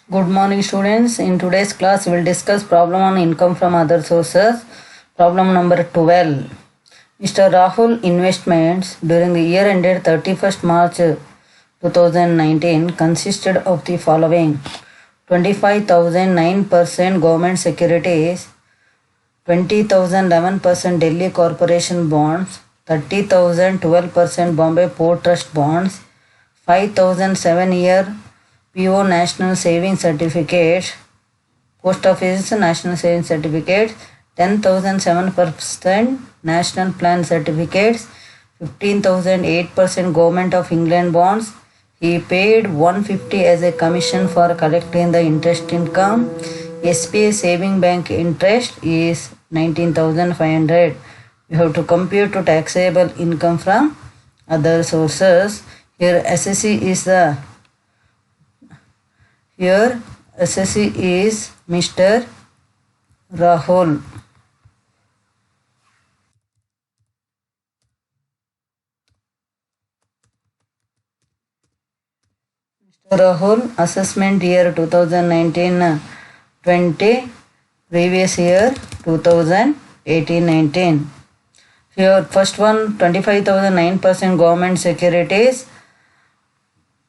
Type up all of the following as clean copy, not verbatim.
Good morning, students. In today's class, we will discuss problem on income from other sources. Problem number 12. Mr. Rahul investments during the year ended 31st March 2019 consisted of the following: 25,009% government securities, 20,000 11% Delhi Corporation bonds, 30,000 12% Bombay Port Trust bonds, 5,000 7-year PO National Savings Certificate, Post Office National Savings Certificate, 10,000 7% National Plan Certificates, 15,000 8% Government of England bonds. He paid 150 as a commission for collecting the interest income. SBI Saving Bank interest is 19,500. You have to compute to taxable income from other sources. Here SSC is Mr. Rahul. Mr. Rahul, assessment year 2019-20, previous year 2018-19. Here first one, 25,009% government securities.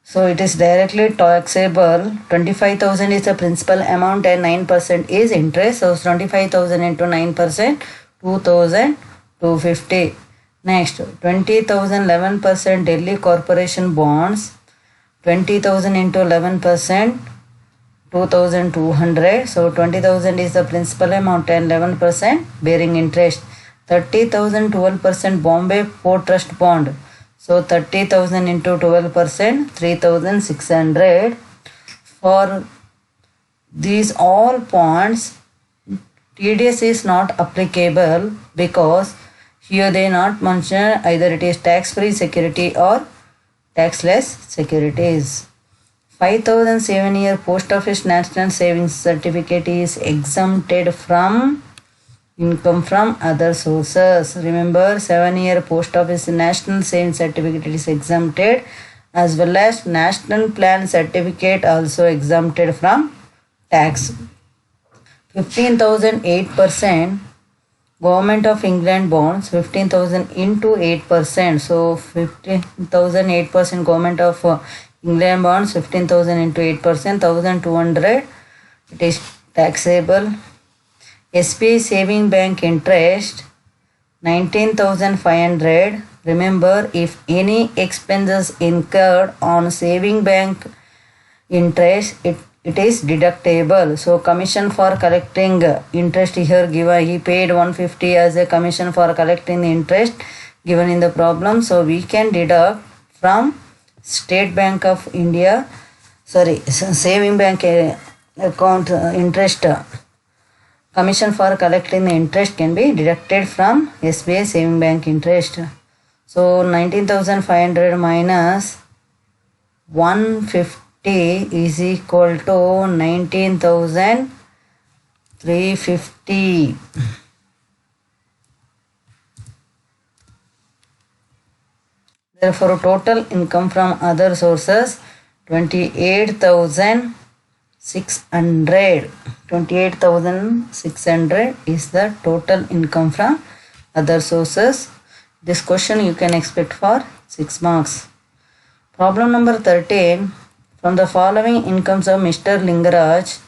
So it is directly taxable. 25,000 is the principal amount and 9% is interest. So 25,000 into 9%, 2,250. Next, 20,000 11% Delhi Corporation bonds. 20,000 into 11%, 2,200. So 20,000 is the principal amount and 11% bearing interest. 30,000 12% Bombay Port Trust bond. So 30,000 into 12%, 3,600. For these all points, TDS is not applicable because here they not mention either it is tax-free security or taxless securities. 5,000 7-year Post Office National Savings Certificate is exempted from income from other sources. Remember, 7-year Post Office National Savings Certificate is exempted, as well as National Plan Certificate also exempted from tax. 15,000 8% Government of England bonds, 15,000 into 8%. So 15,000 8% Government of England bonds, 15,000 into 8%, 1,200. It is taxable. SBI Saving Bank interest, 19,500. Remember, if any expenses incurred on saving bank interest, it is deductible. So commission for collecting interest here given, he paid 150 as a commission for collecting the interest given in the problem. So we can deduct from State Bank of India, saving bank account interest. Commission for collecting the interest can be deducted from SBI Saving Bank interest. So 19,500 minus 150 is equal to 19,350. Therefore, total income from other sources 28,600. 28,600 is the total income from other sources. This question you can expect for 6 marks. Problem number 13. From the following incomes of Mr. Lingaraj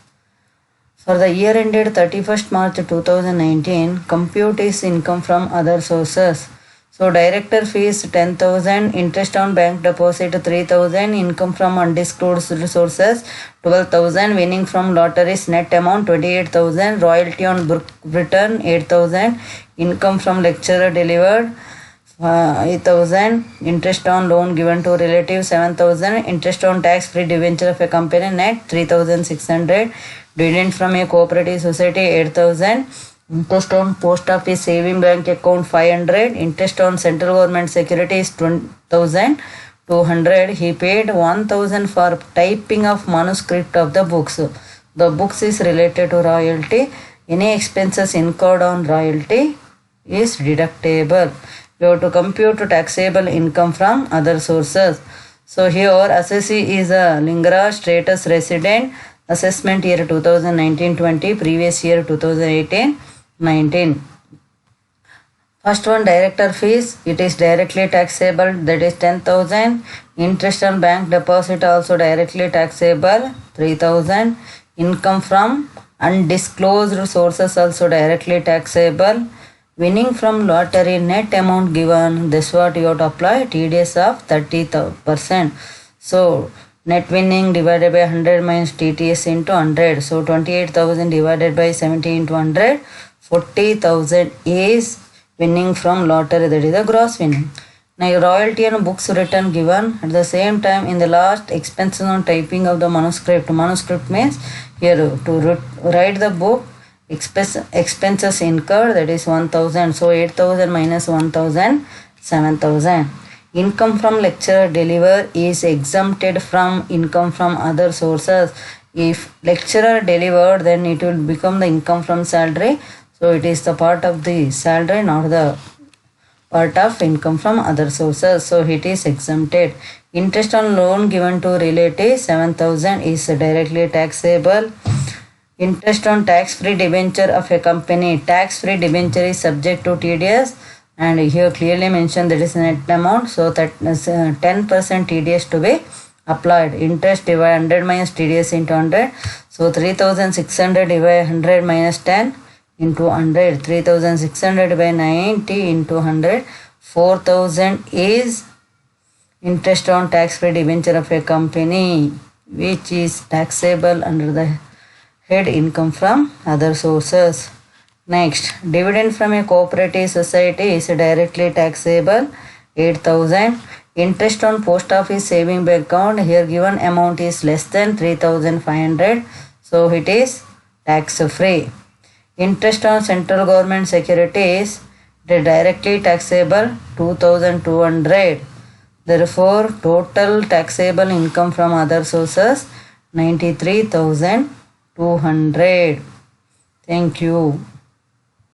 for the year ended 31st March 2019, compute his income from other sources. So director fees 10,000, interest on bank deposit 3,000, income from undisclosed resources 12,000, winning from lotteries net amount 28,000, royalty on book return 8,000, income from lecturer delivered 8,000, interest on loan given to relative 7,000, interest on tax-free debenture of a company net 3,600, dividend from a cooperative society 8,000, interest on post office saving bank account 500, interest on central government securities 2,200. He paid 1,000 for typing of manuscript of the books. The books is related to royalty. Any expenses incurred on royalty is deductible. We have to compute taxable income from other sources. So here assessee is a Lingaraj status resident. assessment year 2019-20, previous year 2018-19. First one, director fees, it is directly taxable, that is 10,000. Interest on bank deposit also directly taxable, 3,000. Income from undisclosed sources also directly taxable. Winning from lottery, net amount given, this what you have to apply, TDS of 30%. So net winning divided by 100 minus TTS into 100. So 28,000 divided by 70 into 100, 40,000 is winning from lottery, that is the gross winning. Now royalty and books written given. At the same time, in the last, expenses on typing of the manuscript. Manuscript means here to write the book, expenses incurred, that is 1,000. So 8,000 minus 1,000, 7,000. Income from lecturer deliver is exempted from income from other sources. If lecturer delivered, then it will become the income from salary. So it is the part of the salary, not the part of income from other sources. So it is exempted. Interest on loan given to relatives, 7,000 is directly taxable. Interest on tax-free debenture of a company. Tax-free debenture is subject to TDS, and here clearly mentioned that is net amount. So that is 10% TDS to be applied. Interest divide 100 minus TDS into 100. So 3,600 divide 100 minus 10 into 100. 3,600 by 90 into 100. 4,000 is interest on tax-free debenture of a company, which is taxable under the head income from other sources. Next, dividend from a cooperative society is directly taxable, 8,000. Interest on post office saving bank account, here given amount is less than 3,500, so it is tax free. Interest on central government securities, it is directly taxable, 2,200. Therefore, total taxable income from other sources, 93,200. Thank you.